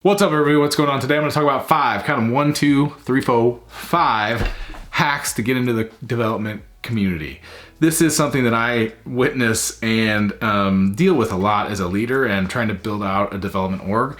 What's up, everybody? What's going on today? I'm going to talk about five hacks to get into the development community. This is something that I witness and deal with a lot as a leader and trying to build out a development org.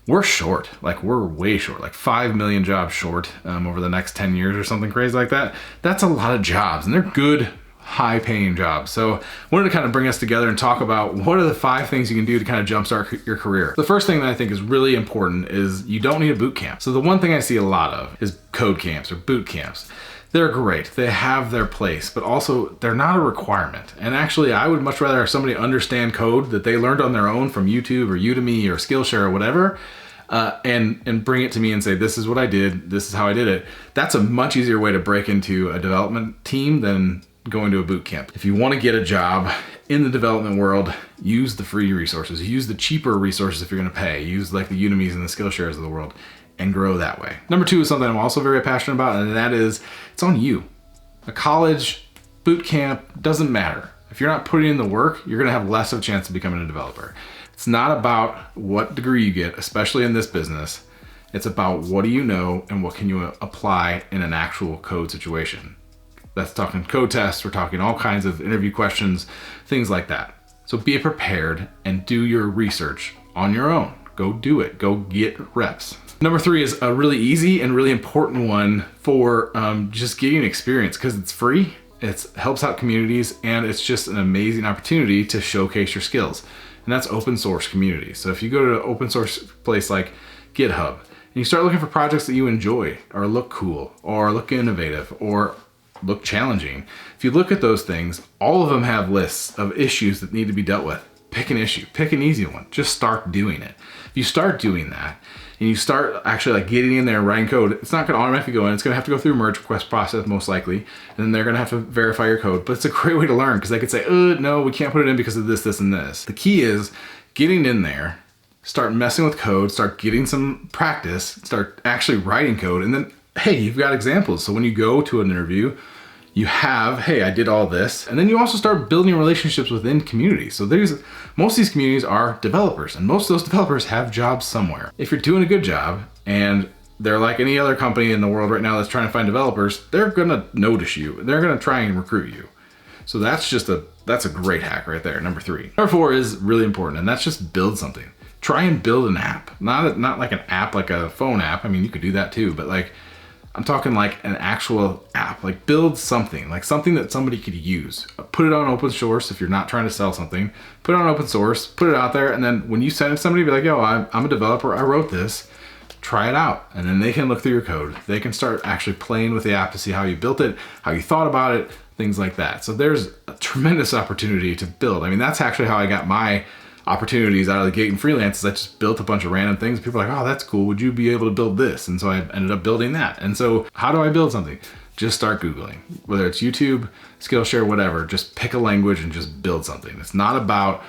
We're short, we're way short, 5 million jobs short over the next 10 years or something crazy like that. That's a lot of jobs, and they're good, high-paying jobs. So I wanted to kind of bring us together and talk about what are the 5 things you can do to kind of jumpstart your career. The first thing that I think is really important is you don't need a boot camp. So the one thing I see a lot of is code camps or boot camps. They're great, they have their place, but also they're not a requirement. And actually, I would much rather have somebody understand code that they learned on their own from YouTube or Udemy or Skillshare or whatever, and bring it to me and say, this is what I did, this is how I did it. That's a much easier way to break into a development team than going to a boot camp. If you want to get a job in the development world, use the free resources, use the cheaper resources if you're going to pay, use like the Udemys and the Skillshares of the world, and grow that way. Number 2 is something I'm also very passionate about, and that is, it's on you. A college, boot camp, doesn't matter. If you're not putting in the work, you're going to have less of a chance of becoming a developer. It's not about what degree you get, especially in this business. It's about what do you know and what can you apply in an actual code situation. That's talking code tests, we're talking all kinds of interview questions, things like that. So be prepared and do your research on your own. Go do it, go get reps. Number 3 is a really easy and really important one for just getting experience because it's free, it helps out communities, and it's just an amazing opportunity to showcase your skills. And that's open source community. So if you go to an open source place like GitHub and you start looking for projects that you enjoy or look cool or look innovative or look challenging. If you look at those things, all of them have lists of issues that need to be dealt with. Pick an issue, pick an easy one, just start doing it. If you start doing that and you start actually getting in there and writing code, it's not gonna automatically go in, it's gonna have to go through a merge request process most likely, and then they're gonna have to verify your code, but it's a great way to learn because they could say, no, we can't put it in because of this, this, and this. The key is getting in there, start messing with code, start getting some practice, start actually writing code, and then hey, you've got examples. So when you go to an interview, you have, hey, I did all this. And then you also start building relationships within communities. So most of these communities are developers, and most of those developers have jobs somewhere. If you're doing a good job and they're like any other company in the world right now that's trying to find developers, they're gonna notice you. They're gonna try and recruit you. So that's a great hack right there, number 3. Number 4 is really important, and that's just build something. Try and build an app. Not like an app, like a phone app. I mean, you could do that too, but I'm talking like an actual app, build something, something that somebody could use. Put it on open source if you're not trying to sell something. Put it on open source, put it out there, and then when you send it to somebody, be like, yo, I'm a developer, I wrote this, try it out. And then they can look through your code. They can start actually playing with the app to see how you built it, how you thought about it, things like that. So there's a tremendous opportunity to build. I mean, that's actually how I got my opportunities out of the gate in freelance. Is I just built a bunch of random things. People are like, oh, that's cool. Would you be able to build this? And so I ended up building that. And so how do I build something? Just start Googling, whether it's YouTube, Skillshare, whatever, just pick a language and just build something. It's not about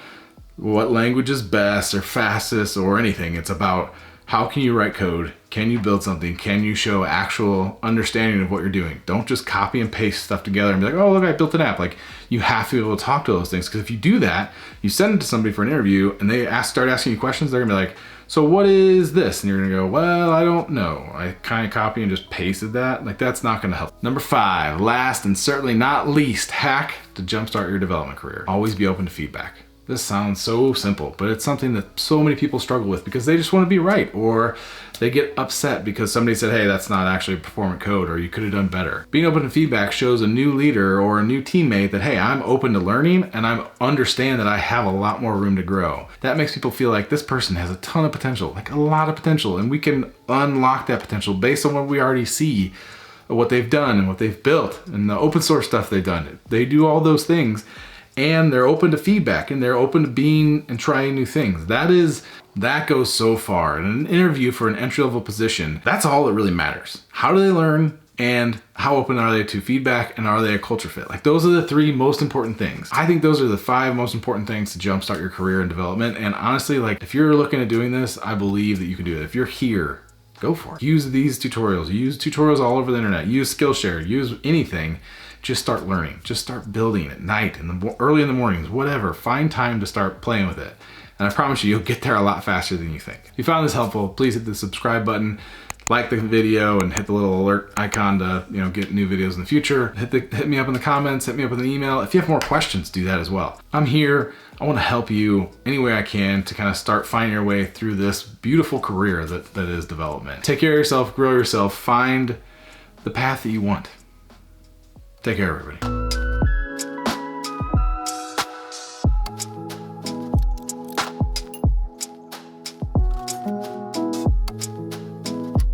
what language is best or fastest or anything. It's about how can you write code? Can you build something? Can you show actual understanding of what you're doing? Don't just copy and paste stuff together and be like, oh, look, I built an app. You have to be able to talk to those things, because if you do that, you send it to somebody for an interview and they start asking you questions, they're gonna be like, so what is this? And you're gonna go, well, I don't know. I kind of copy and just pasted that. That's not gonna help. Number 5, last and certainly not least, hack to jumpstart your development career. Always be open to feedback. This sounds so simple, but it's something that so many people struggle with because they just want to be right, or they get upset because somebody said, hey, that's not actually performant code, or you could have done better. Being open to feedback shows a new leader or a new teammate that, hey, I'm open to learning and I understand that I have a lot more room to grow. That makes people feel like this person has a ton of potential, a lot of potential, and we can unlock that potential based on what we already see, what they've done and what they've built and the open source stuff they've done. They do all those things. And they're open to feedback and they're open to being and trying new things. That goes so far. In an interview for an entry-level position, that's all that really matters. How do they learn and how open are they to feedback, and are they a culture fit? Those are the 3 most important things. I think those are the 5 most important things to jumpstart your career and development. And honestly, if you're looking at doing this, I believe that you can do it. If you're here, go for it. Use these tutorials. Use tutorials all over the internet. Use Skillshare. Use anything. Just start learning. Just start building at night, early in the mornings, whatever. Find time to start playing with it. And I promise you, you'll get there a lot faster than you think. If you found this helpful, please hit the subscribe button, like the video, and hit the little alert icon to get new videos in the future. Hit me up in the comments, hit me up with an email. If you have more questions, do that as well. I'm here. I want to help you any way I can to kind of start finding your way through this beautiful career that is development. Take care of yourself, grow yourself, find the path that you want. Take care, everybody.